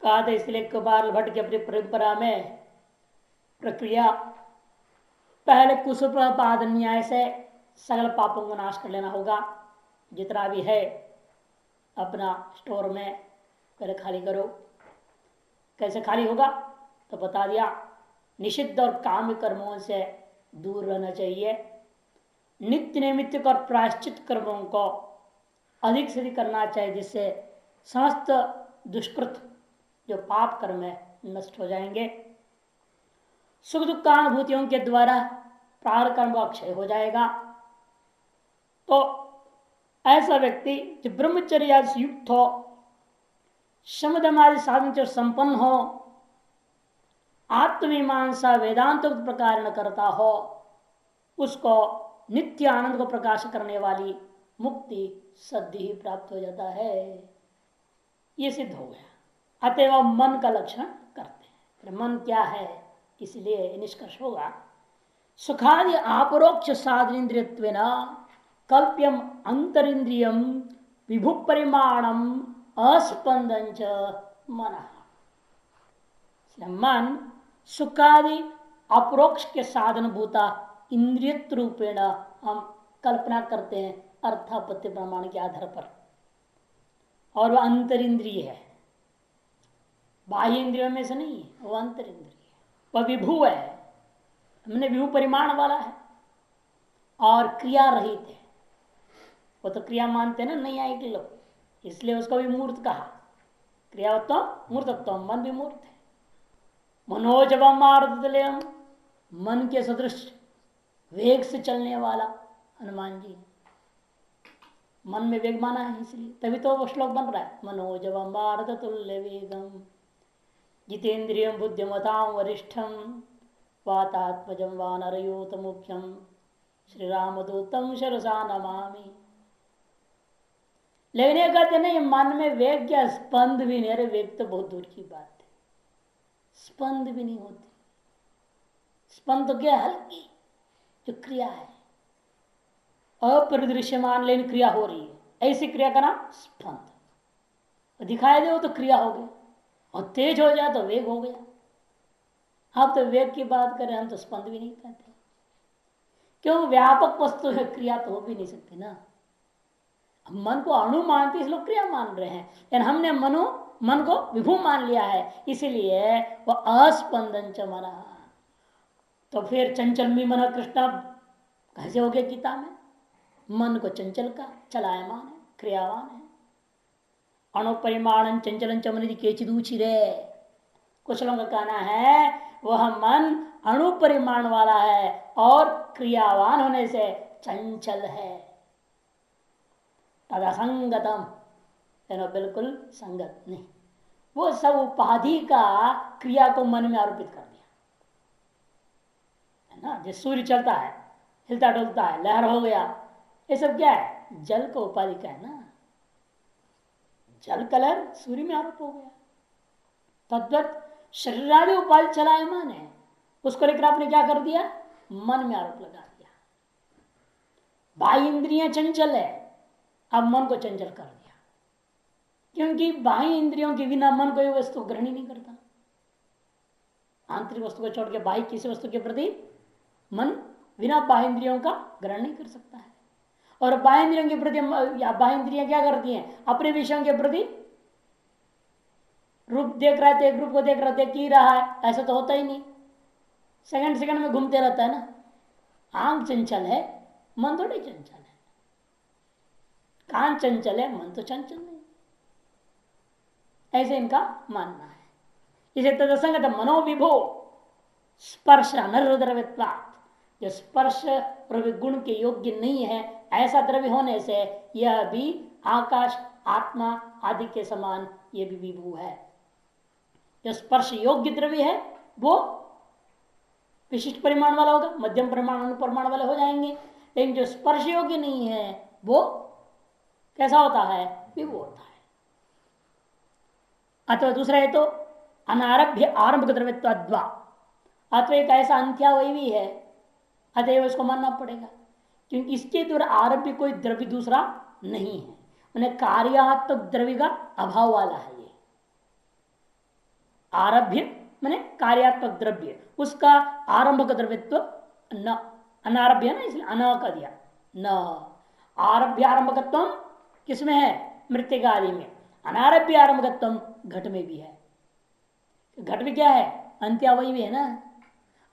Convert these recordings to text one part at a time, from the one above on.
कहा था इसलिए कपाल भट्ट की अपनी परंपरा में प्रक्रिया पहले कुसुपाद न्याय से सकल पापों को नाश कर लेना होगा। जितना भी है अपना स्टोर में पहले खाली करो। कैसे खाली होगा तो बता दिया, निषिद्ध और काम्य कर्मों से दूर रहना चाहिए। नित्य नैमित्तिक और प्रायश्चित कर्मों को अधिक से अधिक करना चाहिए, जिससे समस्त दुष्कृत जो पाप कर्म है नष्ट हो जाएंगे। सुख दुखानुभूतियों के द्वारा प्राण कर्म का क्षय हो जाएगा। तो ऐसा व्यक्ति जो ब्रह्मचर्य से युक्त हो, शमदमादि साधन से संपन्न हो, आत्मीमांसा वेदांत प्रकार करता हो, उसको नित्य आनंद को प्रकाश करने वाली मुक्ति सद्य ही प्राप्त हो जाता है। ये सिद्ध हो गया। अतएव मन का लक्षण करते हैं। मन क्या है, इसलिए निष्कर्ष होगा सुखादि अपरोक्ष साधनेन्द्रियत्वेन कल्प्यम अंतरिंद्रियम विभु परिमाणम अस्पंदन च मन। मन सुखादि अपरोक्ष के साधन भूता इंद्रियत्व रूपेण हम कल्पना करते हैं अर्थापत्ति प्रमाण के आधार पर, और वह अंतरिंद्रिय है, बाह्य इंद्रियों में से नहीं है, वह अंतरिंद्रिय है। वह विभु है, हमने विभु परिमाण वाला है और क्रिया रहित है। वो तो क्रिया मानते ना नहीं आए कि लोग, इसलिए उसको भी मूर्त कहा। क्रियावत्व मूर्तत्व, मन भी मूर्त है। मनोजवम आर्दलेयम, मन के सदृश वेग से चलने वाला हनुमान जी, मन में वेग माना है, इसलिए तभी तो वो श्लोक बन रहा है। मनोजवम भारत तुल्य वेगम जितेन्द्रियम बुद्धिमताम वरिष्ठम वातात्मजम वानरयूत मुख्यम श्री रामदूतम शरसा नमामि। लेकिन ये कहते नहीं, मन में वेग क्या, स्पंद भी नहीं। अरे वेग तो बहुत दूर की बात है, स्पंद भी नहीं होती। स्पंद तो क्या, हल्की जो क्रिया है, अपरिदृश्यमान लेकिन क्रिया हो रही है, ऐसी क्रिया का नाम स्पंद। दिखाई दे तो क्रिया हो गई, और तेज हो जाए तो वेग हो गया। अब तो वेग की बात करें हम तो स्पंद भी नहीं कहते, क्यों, व्यापक वस्तु है, क्रिया तो हो भी नहीं सकती ना। मन को अणु मानते इस लोग क्रिया मान रहे हैं, लेकिन हमने मन को विभू मान लिया है, इसीलिए वह अस्पंदन च मना। तो फिर चंचल भी मन कृष्णा कैसे हो गया गीता में? मन को चंचल का चलायमान है, क्रियावान है। अणुपरिमाण चंचलन चमनिधि केचिदूचिरे, कुछ लोगों का कहना है वह मन अणु परिमाण वाला है और क्रियावान होने से चंचल है। तदसंगतम, बिल्कुल संगत नहीं। वो सब उपाधि का क्रिया को मन में आरोपित कर दिया है ना। जो सूर्य चलता है, हिलता डुलता है, लहर हो गया, ये सब क्या है, जल को उपाधि का है ना। जल कलर सूर्य में आरोप हो गया। तद्वत शरीरादि उपाधि चलायमान है, उसको लेकर आपने क्या कर दिया, मन में आरोप लगा दिया। बाह्य इंद्रियां चंचल है, अब मन को चंचल कर दिया, क्योंकि बाह्य इंद्रियों के बिना मन कोई वस्तु ग्रहण ही नहीं करता। आंतरिक वस्तु को छोड़ के बाह्य किसी वस्तु के प्रति मन बिना बाह्य इंद्रियों का ग्रहण नहीं कर सकता है। और बाह्य इंद्रियों के प्रति, बाह्य इंद्रियां क्या करती हैं, अपने विषयों के प्रति रूप देख रहा है, एक रूप को देख रहा देख ही रहा है, ऐसा तो होता ही नहीं। सेकंड सेकंड में घूमते रहता है ना। आंख चंचल है, मन थोड़ी चंचल है। कान चंचल है, मन तो चंचल नहीं, ऐसे इनका मानना है। इसे तदसंगत मनोविभो स्पर्श अनर्द्रव्यत्वात्, जो स्पर्श और गुण के योग्य नहीं है, ऐसा द्रव्य होने से यह भी आकाश आत्मा आदि के समान यह भी विभू है। जो स्पर्श योग्य द्रव्य है वो विशिष्ट परिमाण वाला होगा, मध्यम परिमाण अनुपरिमाण वाले हो जाएंगे। लेकिन जो स्पर्श योग्य नहीं है वो कैसा होता है, विभू होता है। अथवा दूसरा है तो अनारभ्य आरंभ द्रव्यत्वाद्वा, अथवा एक ऐसा अंत्यावयवी भी है, अतएव इसको मानना पड़ेगा, क्योंकि इसके द्वारा आरभ्य कोई द्रव्य दूसरा नहीं है। उन्हें कार्यात्मक द्रव्य का अभाव वाला है ये। आरभ्य माने कार्यात्मक द्रव्य, उसका आरंभक द्रव्यत्व न, अनारभ्य ना इसलिए अन का दिया न। आरभ्य आरंभकत्व किसमें है? मृतिका आदि में। अनारभ्य आरंभकत्व घट में भी है। घट में क्या है? अंत्यावयी भी है ना,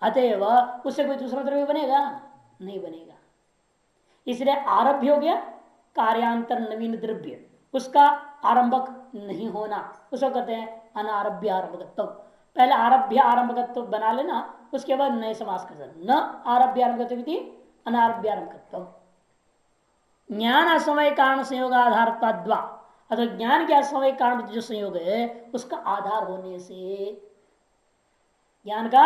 अतएव उससे कोई दूसरा द्रव्य बनेगा? नहीं बनेगा। इसलिए आरभ्य हो गया कार्यांतर नवीन द्रव्य, उसका आरंभक नहीं होना, उसको कहते हैं अनारभ्य आरंभकत्व। पहले आरभ्य आरंभकत्व बना लेना, उसके बाद नए समास कर सकते। न आरभ्य आरंभकत्व अनारभ्य आरंभकत्व। ज्ञान असमय कारण संयोग आधार, अथवा ज्ञान के असमय कारण जो संयोग है उसका आधार होने से, ज्ञान का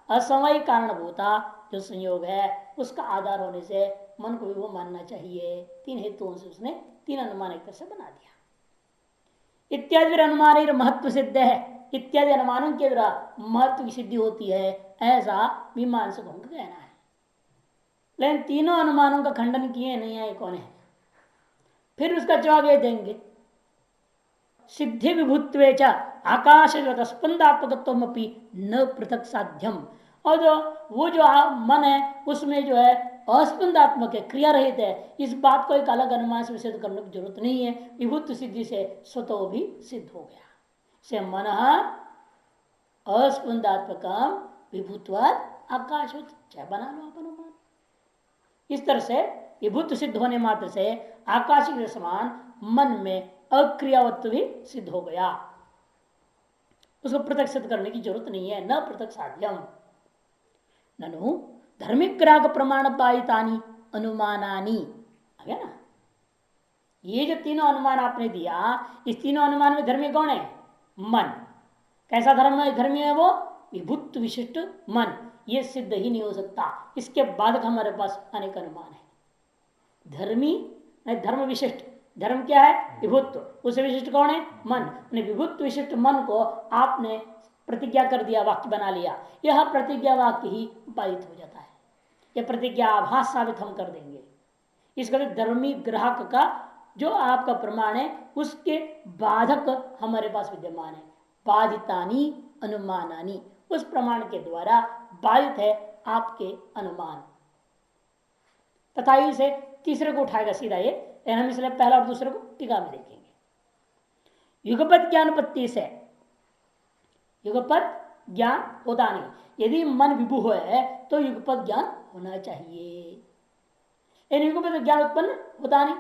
असमय कारणभूता जो संयोग है उसका आधार होने से मन को भी वो मानना चाहिए। तीन हेतुओं से उसने तीन अनुमान एक तरह से बना दिया। इत्यादि अनुमान महत्व सिद्ध है, इत्यादि अनुमानों के द्वारा महत्व की सिद्धि होती है, ऐसा मीमांसकों का कहना है। लेकिन तीनों अनुमानों का खंडन किए नहीं आए कौन है? फिर उसका जवाब ये देंगे, सिद्धि विभुत्वे च आकाश स्पंदात्मकत्व न पृथक साध्यम। और जो वो जो मन है उसमें जो है अस्पंदात्मक है, क्रिया रहित है, इस बात को एक अलग अनुमान से सिद्ध करने की जरूरत नहीं है। विभुत्व सिद्धि से स्वतः भी सिद्ध हो गया। से मन अस्पंदात्मकम विभुत्वात् आकाश, चाहे बना लो आप अनुमान। इस तरह से विभुत्व सिद्ध होने मात्र से आकाश के समान मन में अक्रियावत्व भी सिद्ध हो गया, उसको पृथक सिद्ध करने की जरूरत नहीं है। न पृथक साध्यम ननु धर्मिक ग्राहक प्रमाण पायितानी अनुमानानी। ना, ये जो तीनों अनुमान आपने दिया, इस तीनों अनुमान में धर्मी कौन है? मन। कैसा धर्म है? धर्मी है वो विभुत्व विशिष्ट मन। ये सिद्ध ही नहीं हो सकता, इसके बाद हमारे पास अनेक अनुमान है। धर्मी धर्म विशिष्ट, धर्म क्या है? विभुत्व, उसे विशिष्ट कौन है? मन। विभुत्व विशिष्ट मन को आपने प्रतिज्ञा कर दिया, वाक्य बना लिया, यह प्रतिज्ञा वाक्य ही बाधित हो जाता है। यह प्रतिज्ञा आभास साबित हम कर देंगे। इसका धर्मी ग्राहक का जो आपका प्रमाण है उसके बाधक हमारे पास विद्यमान है। बाधितानी अनुमानानी, उस प्रमाण के द्वारा बाधित है आपके अनुमान। तथा इसे तीसरे को उठाएगा सीधा ये, हम इसलिए पहला और दूसरे को टीका में देखेंगे। युगपत ज्ञानपत्ति से, युगपत ज्ञान होता नहीं। यदि मन विभु है तो युगपत ज्ञान होना चाहिए। युगपत ज्ञान उत्पन्न होता नहीं।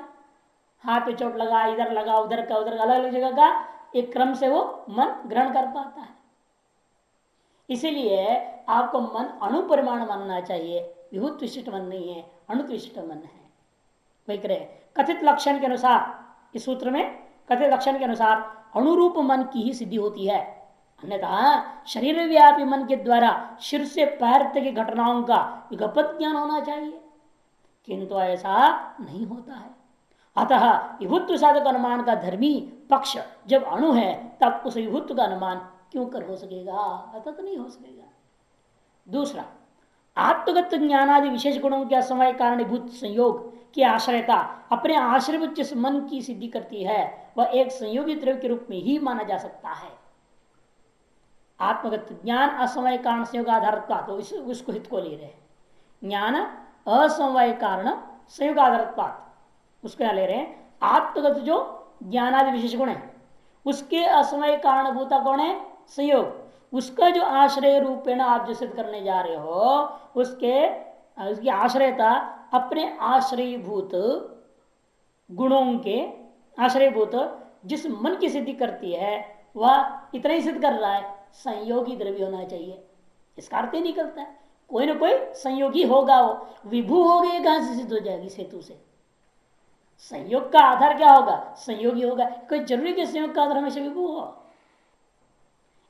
हाथ पे चोट लगा, इधर लगा, उधर का उधर, अलग अलग जगह का एक क्रम से वो मन ग्रहण कर पाता है। इसीलिए आपको मन अणुपरिमाण मानना चाहिए, विभुत्व विशिष्ट मन नहीं है, अणुत्व विशिष्ट मन है। वही करे कथित लक्षण के अनुसार, इस सूत्र में कथित लक्षण के अनुसार अणुरूप मन की ही सिद्धि होती है। अन्यथा शरीर व्यापी मन के द्वारा सिर से पैर तक की घटनाओं का युगपत ज्ञान होना चाहिए, किंतु ऐसा नहीं होता है। अतः विभुत्व साधक अनुमान का धर्मी पक्ष जब अणु है तब उस विभुत्व का अनुमान क्यों कर हो सकेगा? अतः तो नहीं हो सकेगा। दूसरा, आत्मगत ज्ञानादि विशेष गुणों के असमय कारणीभूत संयोग की आश्रयता अपने आश्रय जिस मन की सिद्धि करती है वह एक संयोगी द्रव्य के रूप में ही माना जा सकता है। आत्मगत ज्ञान असमय कारण संयोग आधारत्व, तो उसको हित को ले रहे हैं। ज्ञान असमय कारण संयोग आधारत्व, उसको यहां ले रहे हैं। आत्मगत जो ज्ञानादि विशेष गुण है उसके असमय कारणभूता कौन है? संयोग। उसका जो आश्रय रूपेण आप जो सिद्ध करने जा रहे हो उसकी आश्रयता अपने आश्रयभूत गुणों के आश्रयभूत जिस मन की सिद्धि करती है वह इतना ही सिद्ध कर रहा है, संयोगी द्रव्य होना चाहिए। इसका अर्थ ही निकलता है कोई ना कोई संयोगी होगा। वो विभू हो गए, कहां से सिद्ध हो जाएगी? सेतु से। संयोग का आधार क्या होगा? संयोगी होगा। कोई जरूरी कि संयोग का आधार हमेशा विभू हो?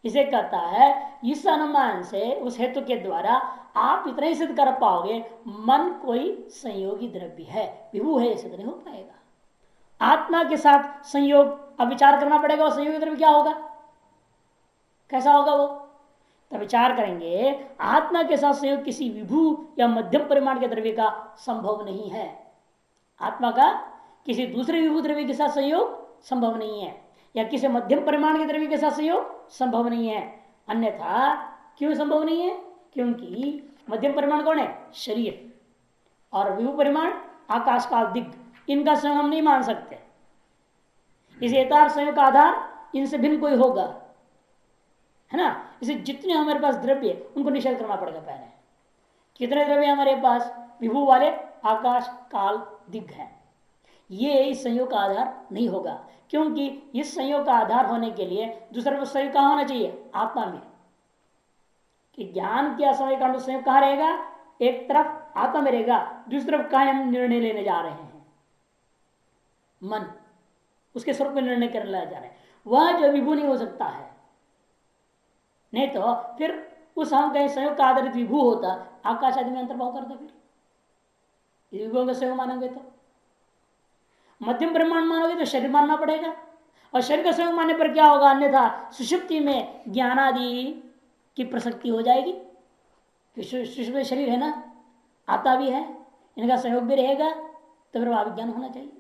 इसे कहता है इस अनुमान से, उस हेतु के द्वारा आप इतना ही सिद्ध कर पाओगे मन कोई संयोगी द्रव्य है, विभू है, सिद्ध नहीं हो पाएगा। आत्मा के साथ संयोग अब विचार करना पड़ेगा, वो संयोगी द्रव्य क्या होगा, कैसा होगा वो, तब विचार करेंगे। आत्मा के साथ संयोग किसी विभू या मध्यम परिमाण के द्रव्य का संभव नहीं है। आत्मा का किसी दूसरे विभू द्रव्य के साथ संयोग संभव नहीं है, या किसी मध्यम परिमाण के द्रव्य के साथ संयोग संभव नहीं है। अन्यथा क्यों संभव नहीं है? क्योंकि मध्यम परिमाण कौन है? शरीर। और विभु परिमाण आकाश काल दिग्ग, इनका संयोग हम नहीं मान सकते। इस यथार्थ संयोग का आधार इनसे भिन्न कोई होगा, है ना। इसे जितने हमारे पास द्रव्य उनको निषेध करना पड़ेगा। पहले कितने द्रव्य हमारे पास? विभू वाले आकाश काल दिग्ग है। ये इस संयोग का आधार नहीं होगा, क्योंकि इस संयोग का आधार होने के लिए दूसरा संयोग कहाँ होना चाहिए? आत्मा में। कि ज्ञान के असमय का संयोग कहाँ रहेगा? एक तरफ आत्मा में रहेगा, दूसरी तरफ कहाँ हम निर्णय लेने जा रहे हैं? मन, उसके स्वरूप में निर्णय करने जा रहे हैं। वह जो विभू नहीं हो सकता है। नहीं तो फिर उस हम कहीं संयोग का आधारित विभू होता, आकाश आदि में अंतर्भाव करता, फिर विभुओं का संयोग मानोगे तो मध्यम ब्रह्मांड मानोगे तो शरीर मानना पड़ेगा। और शरीर का संयोग मानने पर क्या होगा? अन्यथा सुषुप्ति में ज्ञानादि की प्रसक्ति हो जाएगी। सुषुप्ति में शरीर है ना, आता भी है, इनका संयोग भी रहेगा, तो फिर अविज्ञान होना चाहिए।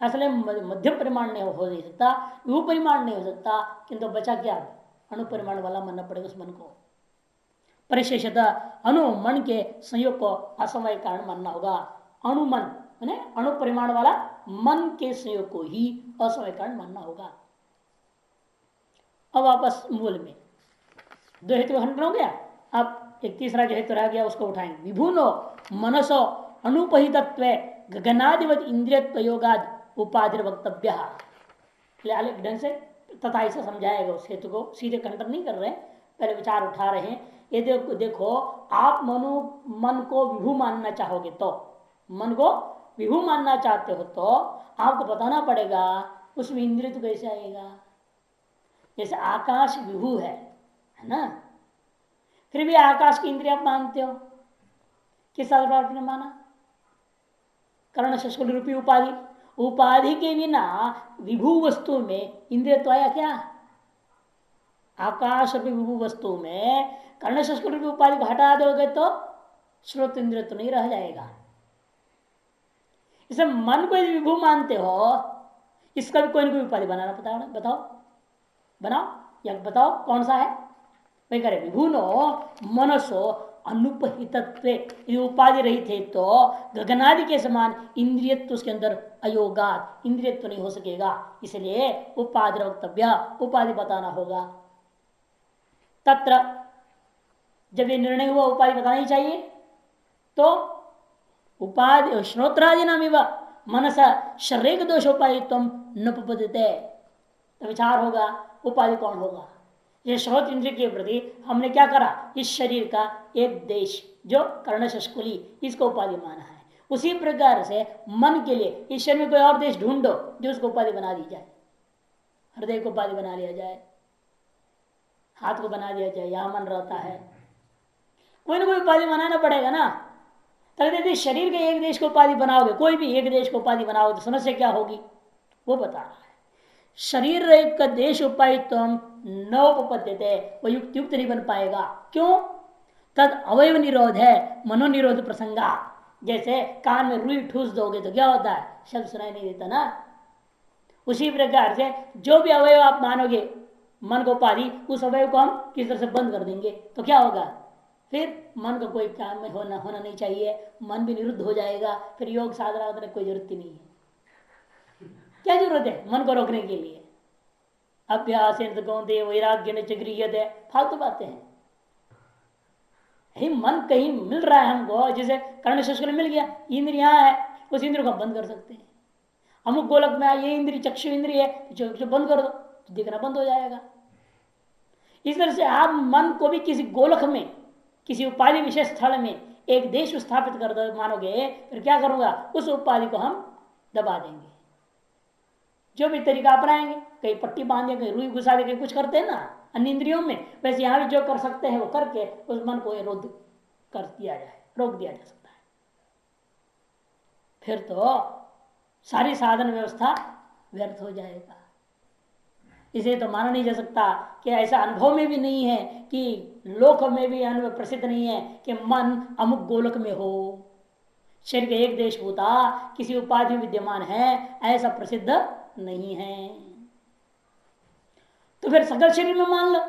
असल मध्यम परिमाण नहीं हो नहीं सकता, विभू परिमाण नहीं हो सकता, किंतु बचा क्या? अणुपरिमाण वाला मानना पड़ेगा उस मन को। परिशेषतः अणु मन के संयोग को असमय कारण मानना होगा। अणुमन अणु परिमाण वाला मन के संयोग को ही असमय कारण मानना होगा। अब वापस मूल में दो हेतु का खंडन हो गया। अब एक तीसरा जो हेतु रह गया उसको उठाएंगे। विभुनो मनसो अनुपहितत्व गगनादिवत इंद्रियत्व योगाद उपाधि वक्तव्य। अलग ढंग से तथा ऐसा समझाएगा उस हेतु को, सीधे खंडन नहीं कर रहे, पहले विचार उठा रहे हैं। ये देखो आप मन को विभू मानना चाहोगे तो, मन को विभू मानना चाहते हो तो आपको बताना पड़ेगा उसमें इंद्रिय तो कैसे आएगा। जैसे आकाश विभू है ना, फिर भी आकाश की इंद्रिय आप मानते हो, किस आधार पर माना? कर्ण शस्कुल रूपी उपाधि, उपाधि के बिना विभू वस्तु में इंद्रिय तो आया क्या? आकाश रूपी विभू वस्तु में कर्ण शस्कुल रूपी उपाधि को हटा दोगे तो श्रोत इंद्रिय तो नहीं रह जाएगा। इसे मन को यदि विभू मानते हो, इसका भी कोई ना कोई उपाधि बनाना बताओ बनाओ या बताओ कौन सा है? वही करे विभुनो मनसो अनुपहितत्व, उपाधि रही थे तो गगनादि के समान इंद्रियत्व उसके अंदर अयोगात, इंद्रियत्व नहीं हो सकेगा। इसलिए उपाधि वक्तव्य, उपाधि बताना होगा। तत्र जब ये निर्णय हुआ उपाधि बताना ही चाहिए, तो उपाधि श्रोत्रादि नाम मनसा शरीर दोष उपाधित्व न पपदते, तो विचार होगा उपाधि कौन होगा। ये श्रोत इंद्रिय के प्रति हमने क्या करा? इस शरीर का एक देश जो कर्ण शस्कुली, इसको उपाधि माना है। उसी प्रकार से मन के लिए इस शरीर में कोई और देश ढूंढो जो उसको उपाधि बना दी जाए। हृदय को उपाधि बना लिया जाए, हाथ को बना दिया जाए, यहां मन रहता है, कोई ना कोई उपाधि बनाना पड़ेगा ना। तब यदि शरीर के एक देश को उपाधि बनाओगे, कोई भी एक देश को उपाधि बनाओगे तो समस्या क्या होगी वो बता रहा है। शरीर का देश उपाधित्व न उपपद्यते, वो युक्त नहीं बन पाएगा। क्यों? तद अवयव निरोध है, मनोनिरोध प्रसंगा। जैसे कान में रुई ठूस दोगे तो क्या होता है? शब्द सुनाई नहीं देता ना। उसी प्रकार से जो भी अवयव आप मानोगे मन को उपाधि, उस अवयव को हम किस तरह से बंद कर देंगे तो क्या होगा? फिर मन का कोई काम में होना नहीं चाहिए, मन भी निरुद्ध हो जाएगा। फिर योग साधना की कोई जरूरत ही नहीं है। क्या जरूरत है मन को रोकने के लिए? अभ्यास वैराग्य ने चक्रियते, फालतू बातें हैं। मन कहीं मिल रहा है हमको, जैसे कर्ण शस्कुल मिल गया, इंद्र यहाँ है, उस इंद्र को हम बंद कर सकते हैं। अमुक गोलक में ये इंद्रिय चक्षु इंद्रिय है, तो बंद कर दो तो दिखना बंद हो जाएगा। इस तरह से आप मन को भी किसी गोलक में, किसी उपाधि विशेष स्थल में एक देश स्थापित कर दो मानोगे, फिर क्या करूंगा? उस उपाधि को हम दबा देंगे। जो भी तरीका अपनाएंगे, कहीं पट्टी बांधे, कहीं रुई घुसा दे, कहीं कुछ करते हैं ना अन्य इंद्रियों में, वैसे यहां भी जो कर सकते हैं वो करके उस मन को रोध कर दिया जाए, रोक दिया जा सकता है। फिर तो सारी साधन व्यवस्था व्यर्थ हो जाएगा। इसे तो माना नहीं जा सकता कि ऐसा अनुभव में भी नहीं है, कि लोक में भी अनुभव प्रसिद्ध नहीं है कि मन अमुक गोलक में हो। शरीर का एक देश होता किसी उपाधि में विद्यमान है, ऐसा प्रसिद्ध नहीं है। तो फिर सकल शरीर में मान लो,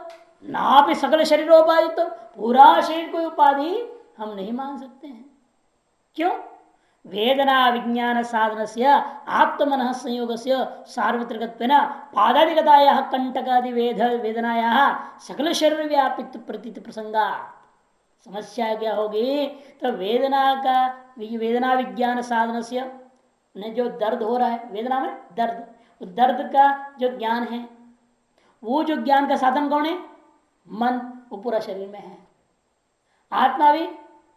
ना भी सकल शरीरोपाधि, तो पूरा शरीर को उपाधि हम नहीं मान सकते हैं। क्यों? वेदना विज्ञान साधन से आत्मन संयोग से सार्वत्रिक पादादिगताया कंटकादि वेदनाया सकल शरीर व्यापित प्रतीत प्रसंगा। समस्या क्या होगी? तो वेदना विज्ञान साधन से जो दर्द हो रहा है, वेदना में दर्द, उस दर्द का जो ज्ञान है, वो जो ज्ञान का साधन कौन है? मन। वो पूरा शरीर में है। आत्मा भी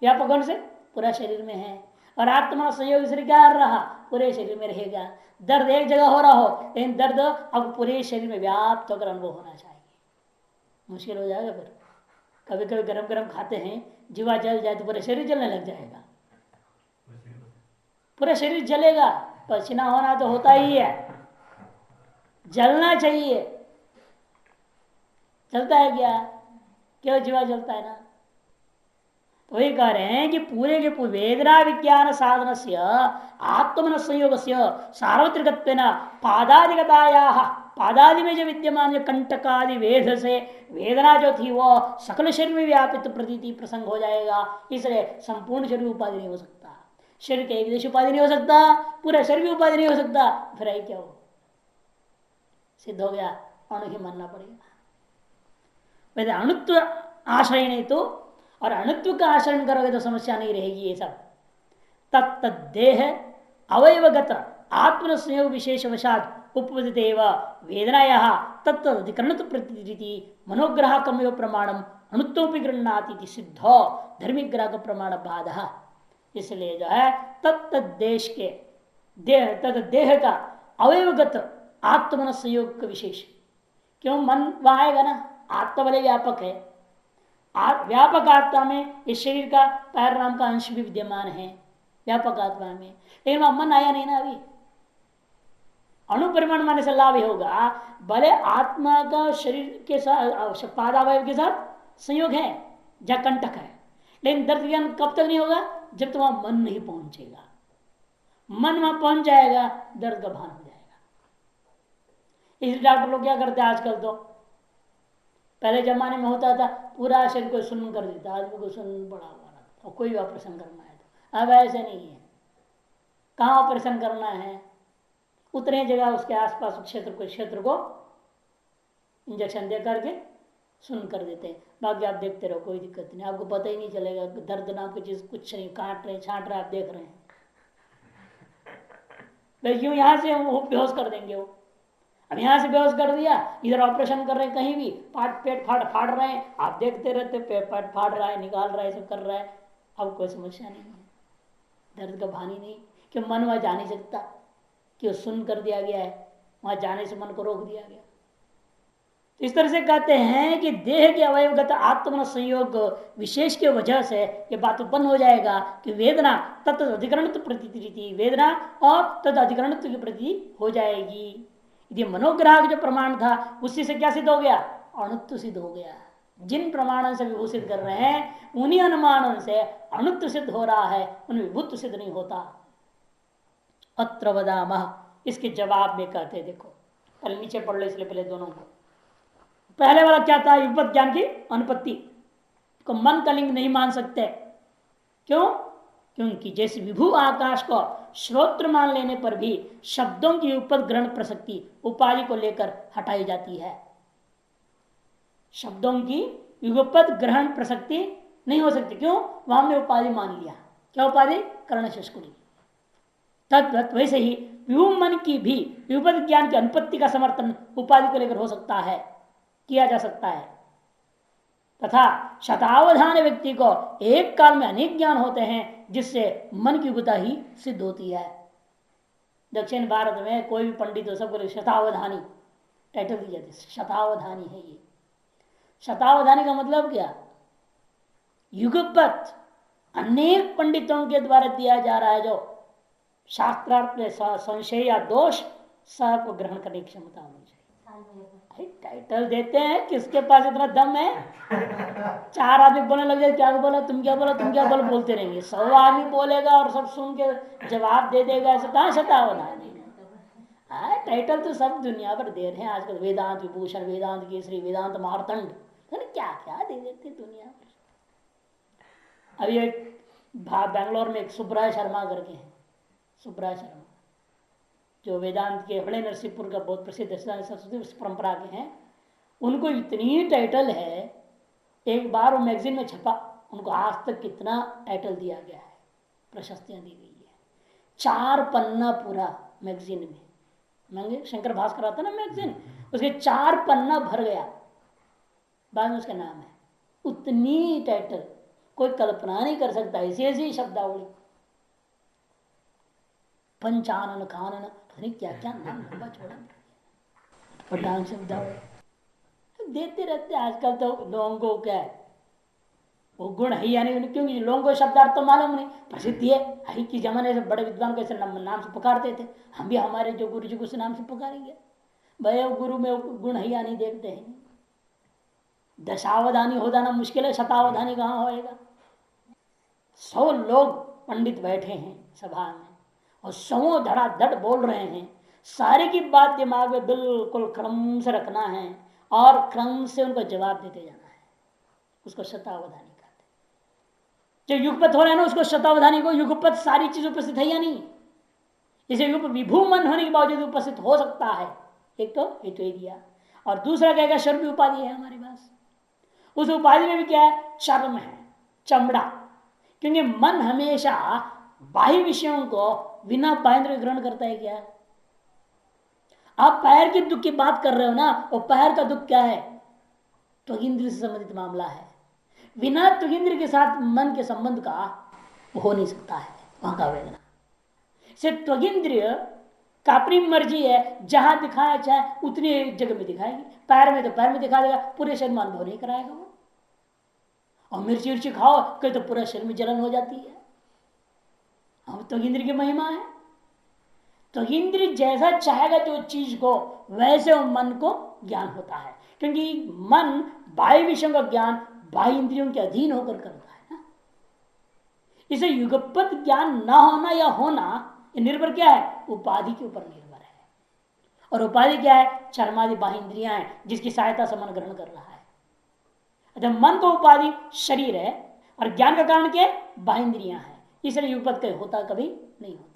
व्यापक होने से पूरा शरीर में है, और आत्मा संयोग से क्या रहा? पूरे शरीर में रहेगा। दर्द एक जगह हो रहा हो, लेकिन दर्द अब पूरे शरीर में व्याप्त होकर अनुभव होना चाहिए। मुश्किल हो जाएगा फिर। कभी कभी गरम गरम खाते हैं, जीवा जल जाए तो पूरा शरीर जलने लग जाएगा, पूरा शरीर जलेगा। पसीना होना तो होता ही है, जलना चाहिए। जलता है क्या? क्यों जीवा जलता है ना। तो वही कह रहे हैं कि पूरे के पूरे वेदना विज्ञान साधन से आत्मन संयोग से सार्वत्रिक पादादिगताया, पादादि में जो विद्यमान जो कंटकादि वेद से वेदना जो थी वो सकल शरीर में व्यापित प्रतीति प्रसंग हो जाएगा। इसलिए संपूर्ण शरीर उपाधि नहीं हो सकता, शरीर के एक देश उपाधि नहीं हो सकता, पूरा शरीर उपाधि नहीं हो सकता। फिर आई क्या हो? सिद्ध हो गया, अणु ही मानना पड़ेगा। वैसे अणुत्व आश्रय नहीं तो, और अणुत्व का आचरण करोगे तो समस्या नहीं रहेगी। ये सब तत्त देह अवयवगत आत्म संयोग विशेष वशात उपदित वेदनाया तत्धिकरण प्रतीति मनोग्रह कमयो प्रमाणम अणुत्वी गृहणाती सिद्ध धर्मिग्रह का प्रमाण बाधा। इसलिए जो है तत्त देश के देह का अवयवगत आत्मन संयोग का विशेष, क्यों मन वहां आएगा ना, आत्मा वाले व्यापक है। व्यापक आत्मा में इस शरीर का पैर नाम का अंश भी विद्यमान है व्यापक आत्मा में, लेकिन वह मन आया नहीं ना अभी। अणु परिमाण मानने से लाभ होगा, भले आत्मा का शरीर के साथ पादावय के साथ संयोग है जहां कंटक है, लेकिन दर्द ज्ञान कब तक नहीं होगा? जब तक वहां मन नहीं पहुंचेगा। मन वहां पहुंच जाएगा, दर्द का भान हो जाएगा। इसलिए डॉक्टर लोग क्या करते हैं आजकल, तो पहले जमाने में होता था पूरा शरीर को सुन्न कर देता, आज को सुन्न बड़ा हुआ रहता, और कोई ऑपरेशन करना है तो। अब ऐसे नहीं है। कहाँ ऑपरेशन करना है? उतने जगह उसके आसपास क्षेत्र को इंजेक्शन दे करके सुन्न कर देते हैं। बाकी आप देखते रहो, कोई दिक्कत नहीं, आपको पता ही नहीं चलेगा। दर्द नाम की चीज कुछ नहीं, काट रहे छाट रहे, आप देख रहे हैं। क्यों? यहाँ से वो बेहोश कर देंगे वो। अब यहां से बेहोश कर दिया, इधर ऑपरेशन कर रहे हैं, कहीं भी पेट फाड़ रहे हैं, आप देखते रहते, पेट फाड़ रहा है, निकाल रहा है, सब कर रहा है। अब कोई समस्या नहीं है, दर्द का भानी नहीं, क्यों? मन वहां जा नहीं सकता, क्यों? सुन कर दिया गया है, वहां जाने से मन को रोक दिया गया। तो इस तरह से कहते हैं कि देह के अवयवगत आत्मन संयोग विशेष के वजह से यह बात उत्पन्न हो जाएगा कि वेदना तत्त अधिकरण प्रती, वेदना और तद अधिकरण की प्रती हो जाएगी। ये मनोग्राह जो प्रमाण था उसी से क्या सिद्ध हो गया? अणुत्व सिद्ध हो गया। जिन प्रमाणों से विभूषित कर रहे हैं उन्हीं अनुमानों से अणुत्व सिद्ध हो रहा है, उनमें विभुत्व सिद्ध नहीं होता। अत्र वदामः, इसके जवाब में कहते हैं, देखो पहले नीचे पढ़ लो, इसलिए पहले दोनों को। पहले वाला क्या था? युगपत ज्ञान की अनुपत्ति को मन का लिंग नहीं मान सकते। क्यों? क्योंकि जैसे विभु आकाश को श्रोत्र मान लेने पर भी शब्दों की उपद ग्रहण प्रसक्ति उपाधि को लेकर हटाई जाती है। शब्दों की युगपद ग्रहण प्रसक्ति नहीं हो सकती। क्यों? वहां हमने उपाधि मान लिया। क्या उपाधि? कर्ण शस्कुली। तद्वत वैसे ही विभु मन की भी युगपद ज्ञान की अनुपत्ति का समर्थन उपाधि को लेकर हो सकता है, किया जा सकता है। तथा शतावधान व्यक्ति को एक काल में अनेक ज्ञान होते हैं, जिससे मन की युगता ही सिद्ध होती है। दक्षिण भारत में कोई भी पंडित हो, सबको शतावधानी टाइटल दी जाती है। शतावधानी है ये। शतावधानी का मतलब क्या? युगपत अनेक पंडितों के द्वारा दिया जा रहा है जो शास्त्रार्थ में संशय या दोष सबको ग्रहण करने की क्षमता होनी चाहिए। टाइटल देते हैं, किसके पास इतना दम है? चार आदमी बोलने लग जाए, क्या बोला तुम, क्या बोला तुम, क्या बोला, बोलते रहेंगे। 100 आदमी बोलेगा और सब सुन के जवाब दे देगा, ऐसे कहाँ शतावधानी? टाइटल तो सब दुनिया पर दे रहे हैं आजकल। वेदांत विभूषण, वेदांत केसरी, वेदांत मार्तंड, है क्या क्या दे देते दुनिया में। अभी एक बेंगलोर में एक सुब्राय शर्मा करके हैं, सुब्राय शर्मा जो वेदांत के बड़े नरसिंहपुर का बहुत प्रसिद्ध सरस्वती उस परंपरा के हैं। उनको इतनी टाइटल है, एक बार वो मैगजीन में छपा, उनको आज तक कितना टाइटल दिया गया है, प्रशस्तियां दी गई है, 4 पन्ना पूरा मैगजीन में। मंगे शंकर भास्कर आता ना मैगजीन, उसके 4 पन्ना भर गया, बाद में उसका नाम है। उतनी टाइटल कोई कल्पना नहीं कर सकता, ऐसी ऐसी शब्दावली, पंचानन कानन पता नहीं क्या क्या नाम लंबा छोड़ा पटांग शब्दावली देते रहते। आजकल तो लोगों को क्या है, वो गुण है या नहीं, क्योंकि लोगों को शब्दार्थ तो मालूम नहीं, प्रसिद्धि है हई की जमाने से बड़े विद्वान को ऐसे नाम से पुकारते थे, हम भी हमारे जो गुरु जी को उस नाम से पुकारेंगे। भाई गुरु में गुण है या नहीं देखते हैं। दशावधानी हो जाना मुश्किल है, शतावधानी कहाँ होएगा। 100 लोग पंडित बैठे हैं सभा में और 100 धड़ाधड़ बोल रहे हैं, सारे की बात दिमाग में बिल्कुल क्रम से रखना है और क्रम से उनको जवाब देते जाना है, उसको शतावधानी कहते। जो युगपत हो रहा है ना, उसको शतावधानी को, युगपत सारी चीज उपस्थित है या नहीं, इसे युग विभू मन होने के बावजूद उपस्थित हो सकता है। एक तो ये तो दिया, और दूसरा क्या, शर्म उपाधि है हमारे पास। उस उपाधि में भी क्या है, चर्म है, चमड़ा, क्योंकि मन हमेशा बाह्य विषयों को बिना बाहेंद्र ग्रहण करता है। क्या आप पैर के दुख की बात कर रहे हो ना, वो पैर का दुख क्या है, त्वगिंद्र से संबंधित मामला है। बिना त्वगिंद्र के साथ मन के संबंध का हो नहीं सकता है वहां का वेदना से। त्वगिंद्रिय का अपनी मर्जी है, जहां दिखाना चाहे उतनी जगह में दिखाएगी। पैर में तो पैर में दिखा देगा, पूरे शरीर में अनुभव नहीं कराएगा वो। और मिर्ची उर्ची खाओ कहीं तो पूरा शरीर में जलन हो जाती है। अब त्वगिंद्र की महिमा है, त्वगिंद्र जैसा चाहेगा जो चीज को, वैसे वो मन को ज्ञान होता है, क्योंकि मन बाह्य विषयों का ज्ञान बाह्य इंद्रियों के अधीन होकर करता है ना। इसे युगपत ज्ञान न होना या होना ये निर्भर क्या है, उपाधि के ऊपर निर्भर है। और उपाधि क्या है, चर्मादि बाह्य इंद्रियां हैं जिसकी सहायता से मन ग्रहण कर रहा है। जब मन को उपाधि शरीर है और ज्ञान का कारण क्या है, बाह्य इंद्रियां हैं, इसलिए युगपत कहीं होता कभी नहीं होता।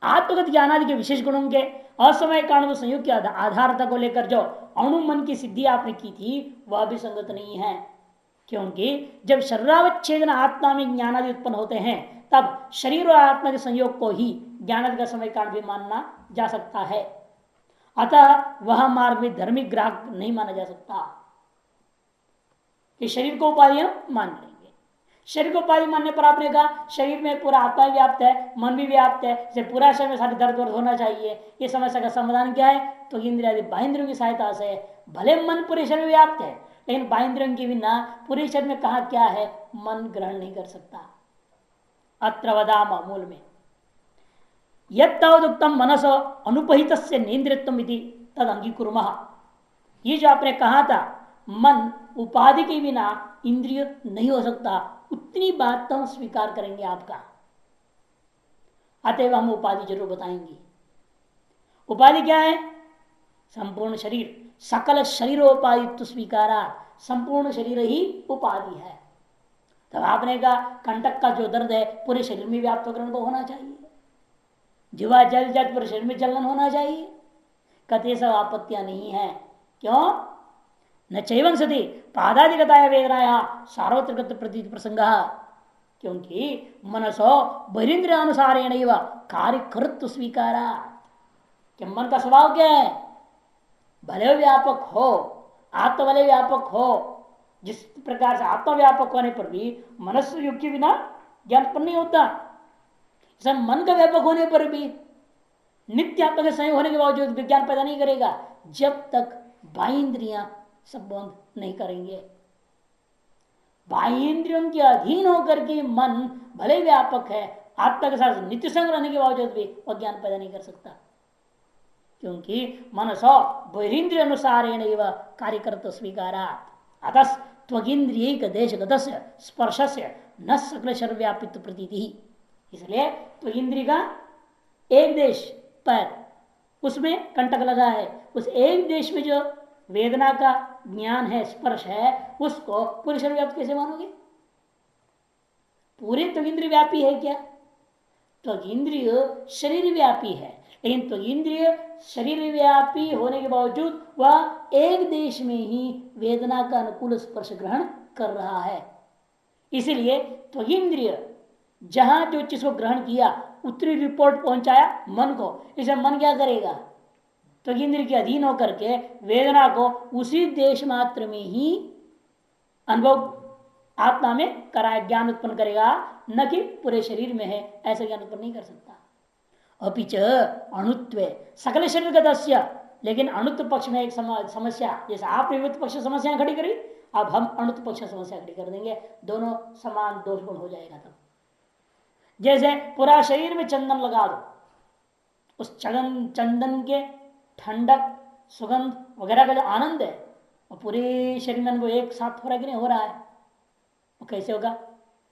आत्मगत ज्ञान आदि के विशेष गुणों के असमय कारण संयोग के आधारता को लेकर जो अणुमन की सिद्धि आपने की थी वह भी संगत नहीं है, क्योंकि जब शरीरावच्छेदन आत्मा में ज्ञान आदि उत्पन्न होते हैं तब शरीर और आत्मा के संयोग को ही ज्ञान का समय कारण भी मानना जा सकता है। अतः वह मार्ग में धर्मिक ग्राहक नहीं माना जा सकता कि शरीर को उपाधि मान लेंगे। शरीर को उपाधि मानने पर आपने कहा शरीर में पूरा आत्मा व्याप्त है, मन भी व्याप्त है, इसे पूरा शरीर में सारी दर्द वर्द होना चाहिए। ये समस्या का समाधान क्या है, तो इंद्रिय आदि बाहेंद्रियों की सहायता से। भले मन पूरे शरीर में व्याप्त है, लेकिन बाहेंद्रियों के बिना पूरे शरीर में कहा क्या है, मन ग्रहण नहीं कर सकता। अत्र वदाम मूल में यदुक्तम मनस अनुपहित नियंत्रित्व तद अंगीकुर्मः। ये जो आपने कहा था मन उपाधि के बिना इंद्रिय नहीं हो सकता, उतनी बात तो हम स्वीकार करेंगे आपका। अतएव हम उपाधि जरूर बताएंगे। उपाधि क्या है, संपूर्ण शरीर, सकल शरीरोपाधि तो स्वीकारा, संपूर्ण शरीर ही उपाधि है। तब आपने कहा कंटक का जो दर्द है पूरे शरीर में व्याप्त होकर उनको होना चाहिए, जीवा जल जल पूरे शरीर में जलन होना चाहिए। कते सब आपत्तियां नहीं है, क्यों न चैवं सती पादादिगताय वेदनाया सार्वत्रिक प्रतीत प्रसंग, क्योंकि मनसो बहिरिंद्रिय अनुसारेण कार्यकृत स्वीकारा। कि मन का स्वभाव क्या है, भले व्यापक हो, आत्म भले व्यापक हो, जिस प्रकार से आत्म व्यापक होने पर भी मनस्व युग के बिना ज्ञान उत्पन्न नहीं होता। सब मन का व्यापक होने पर भी नित्य आत्मा के संयोग होने के बावजूद विज्ञान पैदा नहीं करेगा जब तक बाह्य इंद्रियां संबंध नहीं करेंगे। बाह्य इंद्रियों के अधीन होकर के मन भले व्यापक है, आत्मा के साथ नित्य संग रहने के बावजूद भी वह ज्ञान पैदा नहीं कर सकता, क्योंकि मनसो बहिरिंद्रिय अनुसारेण कार्यकर्त स्वीकारा। अतः त्वगिंद्रिय देशगत स्पर्श से न सकल सर्वव्यापित्व प्रतीति। इसलिए त्वगिंद्रिय का एक देश पैर, उसमें कंटक लगा है, उस एक देश में जो वेदना का ज्ञान है, स्पर्श है, उसको पूरे शरीर व्याप्त कैसे मानोगे? पूरे त्वक इंद्रिय व्यापी है क्या? त्वक इंद्रिय शरीर व्यापी है, लेकिन त्वक इंद्रिय शरीर व्यापी होने के बावजूद वह एक देश में ही वेदना का अनुकूल स्पर्श ग्रहण कर रहा है। इसीलिए त्वक इंद्रिय जहां जो चीज को ग्रहण किया उत्तरी रिपोर्ट पहुंचाया मन को, इसे मन क्या करेगा? त्वक इंद्रिय के अधीन होकर के वेदना को उसी देश मात्र में ही अनुभव आत्मा में कराया, ज्ञान उत्पन्न करेगा, न कि पूरे शरीर में है ऐसा ज्ञान उत्पन्न नहीं कर सकता। अपिच अणुत्व सकल शरीर गतस्य, लेकिन अणुत्व पक्ष में एक समस्या, जैसे आपने विविध पक्ष समस्या खड़ी करी, अब हम अणुत्व पक्ष समस्या खड़ी कर देंगे, दोनों समान दोष गुण हो जाएगा। तब जैसे पूरा शरीर में चंदन लगा दो, उस चंदन के ठंडक सुगंध वगैरह का जो आनंद है वो पूरे शरीर में एक साथ हो रहा है कि नहीं हो रहा है? वो कैसे होगा?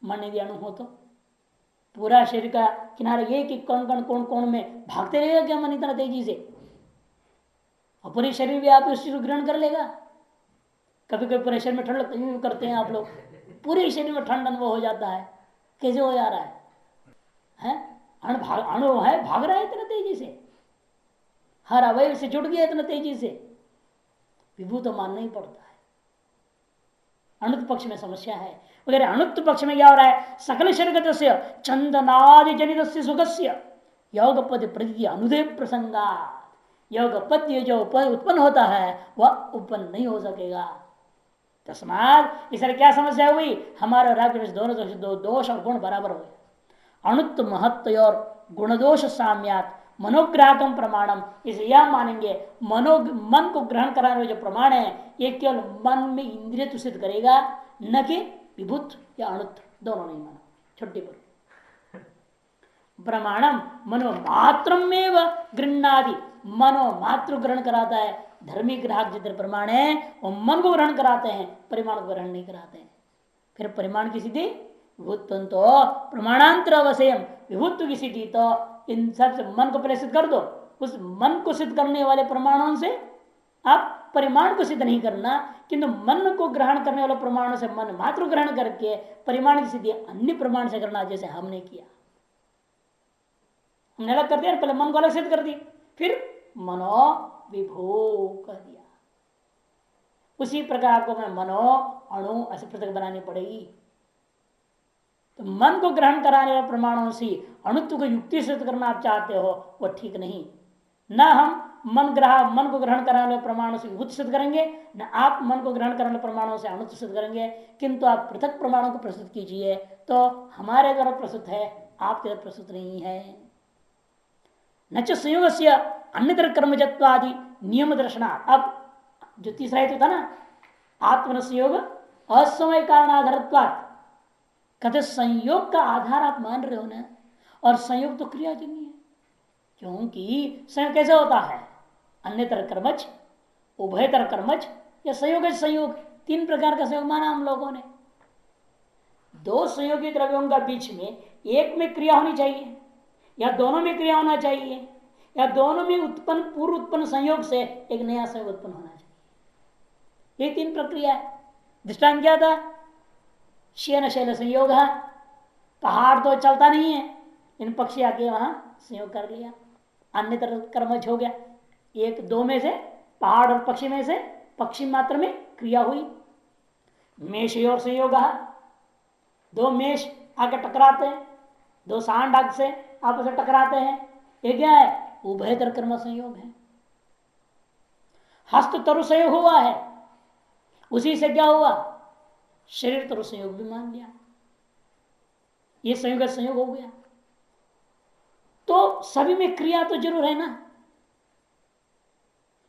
मन यदि अणु हो तो पूरा शरीर का किनारे एक एक कोण कोण में भागते रहेगा क्या मन इतना तेजी से? और पूरे शरीर भी आप उस चीज को ग्रहण कर लेगा। कभी कभी पूरे शरीर में ठंड करते हैं आप लोग, पूरे शरीर में ठंड अनुभव हो जाता है, कैसे हो जा रहा है? अणु है, भाग रहा है इतना तेजी से, हर अवयव से जुड़ गया इतना तेजी से, विभू तो मानना ही पड़ता है। अणुत्व पक्ष में समस्या है। वगैरह अणुत्व पक्ष में क्या हो रहा है? सकल शरीर से चंदनादि जनित सुखस्य योगपद प्रति अनुदेव प्रसंगा, योगपद्य जो उत्पन्न होता है वह उत्पन्न नहीं हो सकेगा। तस्मात इस क्या समस्या हुई? हमारे राज्य में दोनों दोष और गुण बराबर हो गए। अणुत्व महत्व और गुणदोष साम्यात मनोग्राहकम प्रमाणम, इसे यह मानेंगे मन को ग्रहण कराने वाले जो प्रमाण है ये केवल मन में इंद्रिय तुषित करेगा, न कि विभुत या अणुत्व, दोनों नहीं माना। छुट्टी पर प्रमाणम मनोमात्रमेव गृहणादि, मनोमात्र ग्रहण कराता है। धर्मी ग्राहक जितने प्रमाण है वो मन को ग्रहण कराते हैं, परिमाण को ग्रहण नहीं कराते हैं। फिर परिमाण की स्थिति विभुत्व तो प्रमाणांतर अवश्यम, विभुत्व की स्थिति तो इन सब से मन को पहले सिद्ध कर दो, उस मन को सिद्ध करने वाले प्रमाणों से आप परिमाण को सिद्ध नहीं करना, किंतु मन को ग्रहण करने वाले प्रमाणों से मन मात्र ग्रहण करके परिमाण की सिद्धि अन्य प्रमाण से करना, जैसे हमने किया। हमने अलग कर दिया, पहले मन को अलग सिद्ध कर दी, फिर मनो विभो कर दिया। उसी प्रकार आपको मैं मनो अणु ऐसे पृथक बनानी पड़ेगी। तो मन को ग्रहण कराने वाले प्रमाणों से अणुत्व को युक्ति सिद्ध करना आप चाहते हो, वो ठीक नहीं। न हम मन को ग्रहण कराने वाले प्रमाणों से विभुत सिद्ध करेंगे, न आप मन को ग्रहण कराने वाले प्रमाणों से अणुत्व सिद्ध करेंगे, किंतु आप पृथक प्रमाणों को प्रस्तुत कीजिए तो हमारे द्वारा प्रस्तुत है, आपके द्वारा प्रस्तुत नहीं है। न च संयोग से अन्यतर कर्मजत्वादि नियम दर्शना। अब जो तीसरा हेतु था ना, आत्मन संयोग असमय कारणाधारत्वात्, कहते संयोग का आधार आप मान रहे हो ना, और संयोग तो क्रियाजन्य है। क्योंकि संयोग कैसे होता है? अन्यतर कर्मज, उभयतर कर्मज या संयोग है। संयोग तीन प्रकार का संयोग माना हम लोगों ने। दो संयोगी द्रव्यों का बीच में एक में क्रिया होनी चाहिए, या दोनों में क्रिया होना चाहिए, या दोनों में उत्पन्न पूर्व उत्पन्न संयोग से एक नया संयोग उत्पन्न होना चाहिए। ये तीन प्रक्रिया है। दृष्टांत क्या था? शेन शैल संयोग है, पहाड़ तो चलता नहीं है, इन पक्षी आके वहां संयोग कर लिया, अन्य तरह कर्मज हो गया। एक दो में से पहाड़ और पक्षी में से पक्षी मात्र में क्रिया हुई। मेष और संयोग, दो मेष आके टकराते हैं, दो सांड आग से आपस में टकराते हैं, ये क्या है? उभयतर कर्म संयोग है। हस्त तरु संयोग हुआ है, उसी से क्या हुआ? शरीर तरु संयोग भी मान लिया, ये संयोग हो गया। तो सभी में क्रिया तो जरूर है ना,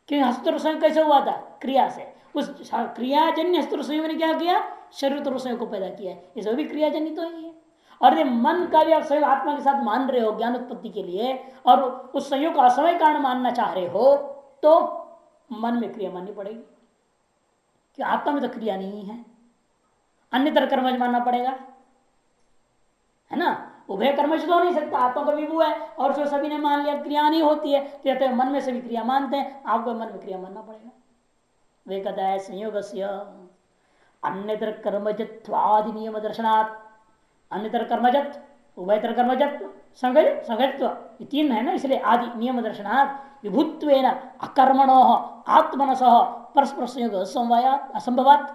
क्योंकि हस्तरु संयोग कैसे हुआ था? क्रिया से। उस क्रियाजन्य हस्तरु संयोग ने क्या किया? शरीर तरु संयोग को पैदा किया है, ये भी क्रियाजन्य तो ही है। और ये मन का भी आप संयोग आत्मा के साथ मान रहे हो ज्ञान उत्पत्ति के लिए, और उस संयोग को असमय कारण मानना चाह रहे हो, तो मन में क्रिया माननी पड़ेगी, कि आत्मा में तो क्रिया नहीं है, अन्य तरह कर्मज मानना पड़ेगा, है ना। उभय कर्मज तो हो नहीं सकता, आत्मा का विभू है और उसको सभी ने मान लिया क्रिया नहीं होती है, कहते हैं मन में सभी क्रिया मानते हैं, आपको मन में क्रिया मानना पड़ेगा। वे कहता है संयोग अन्यतर कर्मजत्वादि नियम दर्शनात्, अन्यतर कर्मजत, उभयतर कर्मजत्व, संगजत संगजत्व, तीन है ना, इसलिए आदि नियम दर्शनात् विभुत्वेन अकर्मणो आत्मनस परस्पर संयोग असंभवात असंभवात,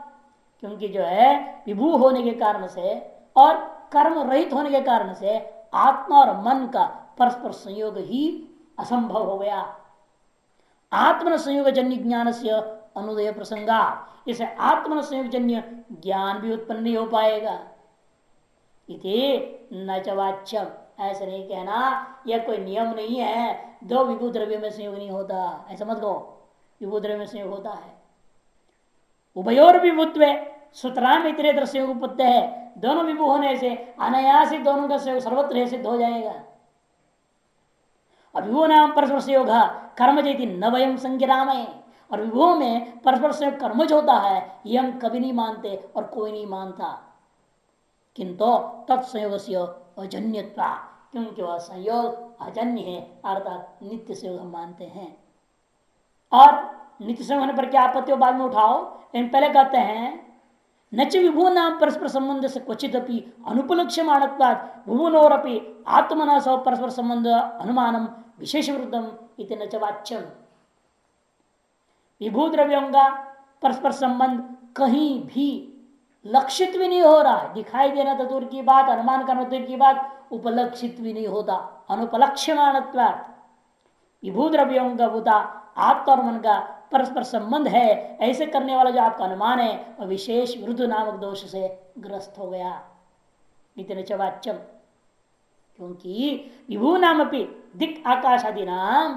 क्योंकि जो है विभू होने के कारण से और कर्म रहित होने के कारण से आत्मा और मन का परस्पर संयोग ही असंभव हो गया। आत्मन संयोग जन्य ज्ञान से अनुदय प्रसंगा, इसे आत्मन संयोग जन्य ज्ञान भी उत्पन्न नहीं हो पाएगा। इति न च वाच्यम, ऐसा नहीं कहना यह कोई नियम नहीं है, दो विभू द्रव्य में संयोग नहीं होता, ऐसा मत कहो। विभू द्रव्य में संयोग होता है। उभयोर विभुत्व सुतराम इतरेतर संयोग उपत्य है, दोनों विभू होने से अनायास ही दोनों का संयोग सर्वत्र सिद्ध हो जाएगा। और विभू नाम परस्पर संयोग कर्म जेति न वयम संज्ञामय, और विभू में परस्पर संयोग कर्मज होता है ये हम कभी नहीं मानते और कोई नहीं मानता। किंतु तत्संयोग से अजन्यता, क्योंकि वह संयोग अजन्य है, अर्थात नित्य संयोग हम मानते हैं। और नित्य संयोग होने पर क्या आपत्ति हो बाद में उठाओ, लेकिन पहले कहते हैं नच विभू नाम परस्पर संबंध से क्वचित अनुपलक्ष्य मानत्वात् विभुनोरपि आत्मना सह परस्पर संबंध अनुमानम विशेष वृद्धम इति न च वाच्यम। विभू द्रव्यों का परस्पर संबंध कहीं भी लक्षित भी नहीं हो रहा है, दिखाई देना तो दूर की बात, अनुमान करना दूर की बात, उपलक्षित भी नहीं होता। अनुपलक्ष्य मानत्वात् विभू द्रव्यों का भूता आत्मा और मन का परस्पर संबंध है, ऐसे करने वाला जो आपका अनुमान है वह विशेष विरुद्ध नामक दोष से ग्रस्त हो गया। इतने चवाच्यम, क्योंकि विभू नाम अपनी दिक आकाश आदि नाम,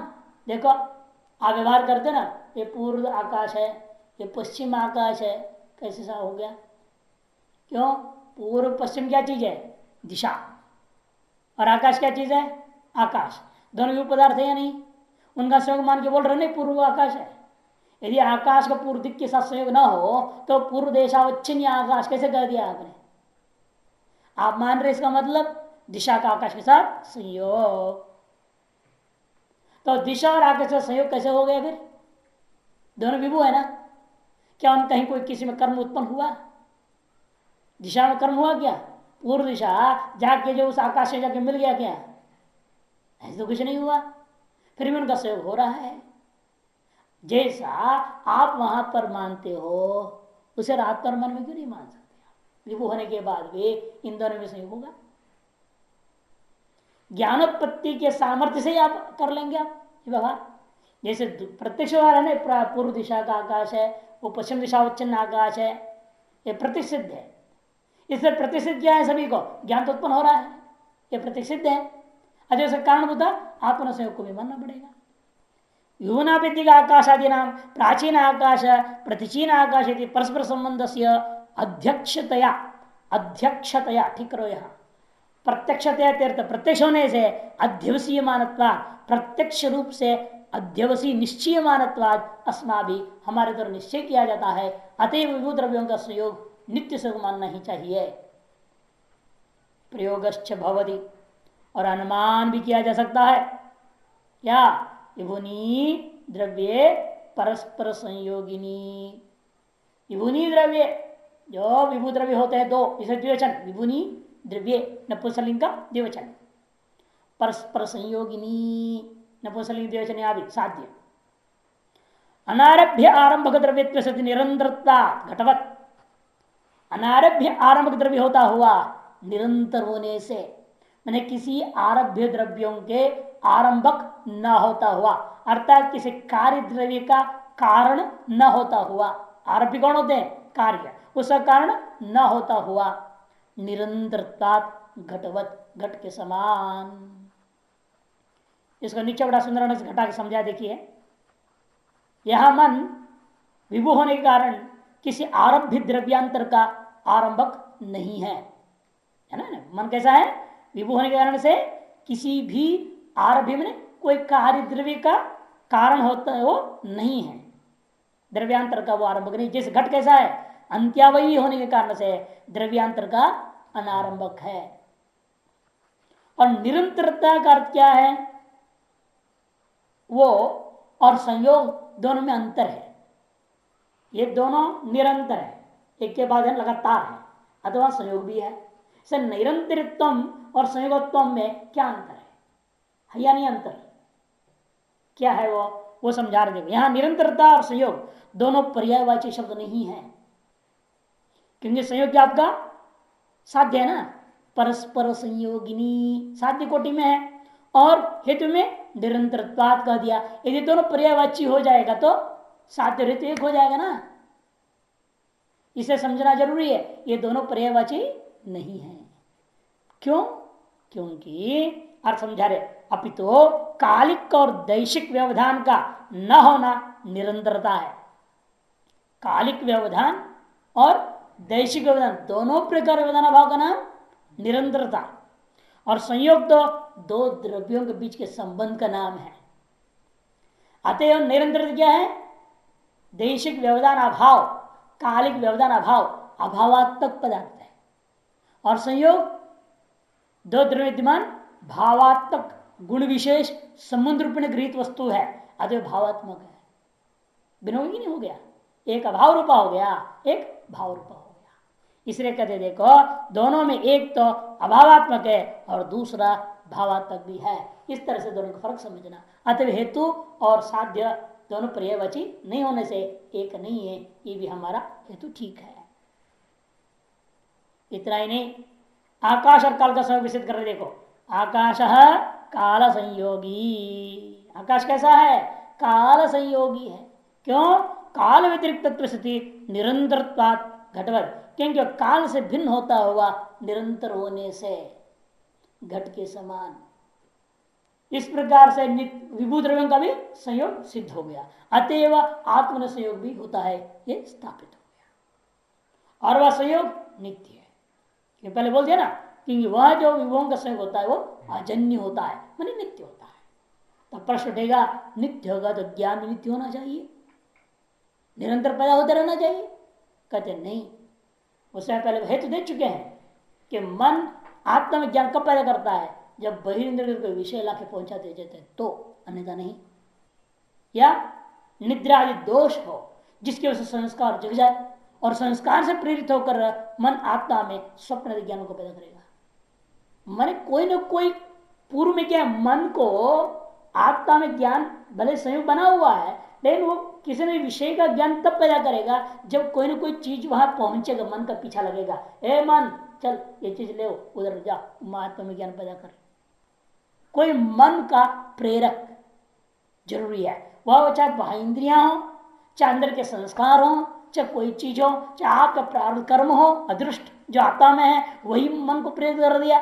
देखो आप व्यवहार करते ना, ये पूर्व आकाश है, ये पश्चिम आकाश है, कैसे सा हो गया? क्यों? पूर्व पश्चिम क्या चीज है? दिशा। और आकाश क्या चीज है? आकाश। दोनों भी पदार्थ है या नहीं? उनका संयोग मान के बोल रहे नहीं पूर्व आकाश है। यदि आकाश का पूर्व दिक के साथ संयोग ना हो तो पूर्व देशावच्छिन्न आकाश कैसे कर दिया आपने? आप मान रहे इसका मतलब दिशा का आकाश के साथ संयोग, तो दिशा और आकाश का संयोग कैसे हो गया? फिर दोनों विभू है ना। क्या उन कहीं कोई किसी में कर्म उत्पन्न हुआ? दिशा में कर्म हुआ क्या? पूर्व दिशा जाके जो उस आकाश से जाके मिल गया क्या? ऐसे तो कुछ नहीं हुआ, फिर भी उनका संयोग हो रहा है। जैसा आप वहां पर मानते हो उसे रात पर मन में क्यों नहीं मान सकते? विभू होने के बाद भी इन दोनों में संयोग होगा। ज्ञानोत्पत्ति के सामर्थ्य से ही आप कर लेंगे आप व्यवहार। जैसे प्रत्यक्ष व्यवहार है ना, पूर्व दिशा का आकाश है, वो पश्चिम दिशा उच्चन्न आकाश है, ये प्रतिसिद्ध है। इससे प्रतिसिद्ध क्या है? सभी को ज्ञान तो उत्पन्न हो रहा है, ये प्रतिसिद्ध है। अच्छा, उसका कारण बता, आत्मा संयोग को भी मानना पड़ेगा। यूनापितिक आकाश आदि नाम प्राचीन आकाश प्रतिचीन आकाश परस्पर संबंध से अध्यक्षतया, अध्यक्षतया ठीक करो, यहाँ प्रत्यक्षतया तीर्थ प्रत्यक्ष होने से अध्यवसीय मानत्वा, प्रत्यक्ष रूप से अध्यवसी निश्चय मानत्वाद अस्मा भी हमारे द्वारा निश्चय किया जाता है। अतएव विभू द्रव्यों का संयोग नित्य से मानना ही चाहिए। प्रयोगश्च भवति, और अनुमान भी किया जा सकता है क्या? विभुनी द्रव्ये परस्पर संयोगिनी, विभुनी द्रव्य जो विभू द्रव्य होते हैं दो, इसे द्विवचन विभुनी द्रव्य नपुंसकलिंग का द्विवचन, परस्पर संयोगिनी नपुंसकलिंग द्विवचन या भी साध्य। अनारभ्य आरंभक द्रव्य सति निरंतरता घटवत, अनारभ्य आरंभक द्रव्य होता हुआ निरंतर होने से, मैंने किसी आरभ्य द्रव्यों के आरंभक न होता हुआ, अर्थात किसी कार्य द्रव्य का कारण न होता हुआ, आरभ्य कौन होते हैं? कार्य, उसका कारण न होता हुआ निरंतरता घटवत, घट के समान। इसको नीचे बड़ा सुंदर से घटा के समझा देखिए। यह मन विभू होने के कारण किसी आरभ्य द्रव्यांतर का आरंभक नहीं है, है ना? मन कैसा है? विभू होने के कारण से किसी भी आरभ्य में कोई कार्य द्रव्य का कारण होता है वो नहीं है, द्रव्यांतर का वो आरंभक नहीं। जैसे घट कैसा है? अंत्यावयी होने के कारण से द्रव्यांतर का अनारंभक है। और निरंतरता का अर्थ क्या है? वो और संयोग दोनों में अंतर है। ये दोनों निरंतर है, एक के बाद लगातार है, अथवा संयोग भी है। निरंतरित्व और संयोगत्व में क्या अंतर है या नहीं अंतर, क्या है वो समझा रहे। देखो यहां निरंतरता और संयोग दोनों पर्यायवाची शब्द नहीं है, क्योंकि संयोग क्या आपका साध्य है ना, परस्पर संयोगिनी साध्य कोटि में है, और हेतु में निरंतरत्वात् कह दिया। यदि दोनों पर्यायवाची हो जाएगा तो साध्य हेतु एक हो जाएगा ना, इसे समझना जरूरी है। ये दोनों पर्यायवाची नहीं है। क्यों? क्योंकि अर्थ समझा रहे, अपितो कालिक और दैशिक व्यवधान का न होना निरंतरता है। कालिक व्यवधान और दैशिक व्यवधान दोनों प्रकार व्यवधान अभाव का नाम निरंतरता, और संयोग तो दो द्रव्यों के बीच के संबंध का नाम है। अतएव निरंतरता क्या है? दैशिक व्यवधान अभाव, कालिक व्यवधान अभाव, अभावात्मक पदार्थ है, और संयोग दो द्रव्य विद्यमान भावात्मक गुण विशेष संबंध रूप में गृहीत वस्तु है, अतः भावात्मक है। विनोदी नहीं हो गया, एक अभाव रूपा हो गया, एक भाव रूपा हो गया। इसलिए कहते देखो दोनों में एक तो अभावात्मक है और दूसरा भावात्मक भी है। इस तरह से दोनों का फर्क समझना। अतः हेतु और साध्य दोनों पर्यायवाची नहीं होने से एक नहीं है, ये भी हमारा हेतु ठीक है। इतना ही नहीं, आकाश और काल का संयोग विषित कर रहे। देखो आकाश काल संयोगी, आकाश कैसा है? काल संयोगी है। क्यों? काल व्यतिरिक्त स्थिति निरंतरत्वात् घटवत, क्योंकि काल से भिन्न होता हुआ निरंतर होने से घट के समान। इस प्रकार से विभू द्रव्यों का भी संयोग सिद्ध हो गया, अतएव आत्मन संयोग भी होता है, ये स्थापित हो गया। और वह संयोग नित्य है, ये पहले बोल दिया ना, क्योंकि वह जो विभुओं का संयोग होता है वो अजन्य होता है, माने नित्य होता है। तो प्रश्न उठेगा नित्य होगा तो ज्ञान नित्य होना चाहिए, निरंतर पैदा होते रहना चाहिए। कहते नहीं, उसमें पहले हेतु दे चुके हैं कि मन आत्मा में ज्ञान कब पैदा करता है? जब बहिर्इंद्रिय को विषय लाके पहुंचा दे जाते हैं तो, अन्यथा नहीं। या निद्रा आदि दोष हो जिसकी वजह से संस्कार जग जाए, और संस्कार से प्रेरित होकर मन आत्मा में स्वप्न आदि ज्ञान को पैदा करेगा। मन कोई न कोई पूर्व में क्या, मन को आत्मा में ज्ञान भले संयोग बना हुआ है, लेकिन वो किसी ने विषय का ज्ञान तब पैदा करेगा जब कोई ना कोई चीज वहां पहुंचेगा, मन का पीछा लगेगा, ए मन चल ये चीज ले उधर जा, आत्मा में ज्ञान पैदा कर। कोई मन का प्रेरक जरूरी है, वह चाहे बाह्य इंद्रियां हो, चाहे अंदर के संस्कार हो, चाहे कोई चीज हो, चाहे आपका प्रारब्ध कर्म हो, अदृष्ट जो आत्मा में है वही मन को प्रेरित कर दिया,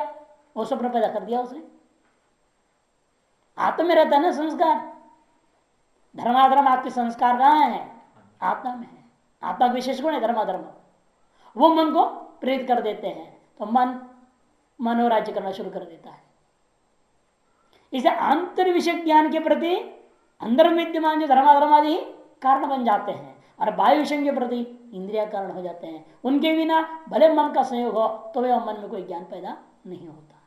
वो स्वप्न पैदा कर दिया उसने। आत्मा में रहता है ना संस्कार, धर्माधर्म आपके संस्कार कहाँ है? आत्मा में है। आत्मा का विशेष गुण है धर्माधर्म, वो मन को प्रेरित कर देते हैं, तो मन मनोराज्य करना शुरू कर देता है। इसे आंतर विषय ज्ञान के प्रति अंदर विद्यमान जो धर्माधर्म आदि कारण बन जाते हैं, और बाह्य विषय के प्रति इंद्रिया कारण हो जाते हैं। उनके बिना भले मन का संयोग हो तो वह मन में कोई ज्ञान पैदा नहीं होता।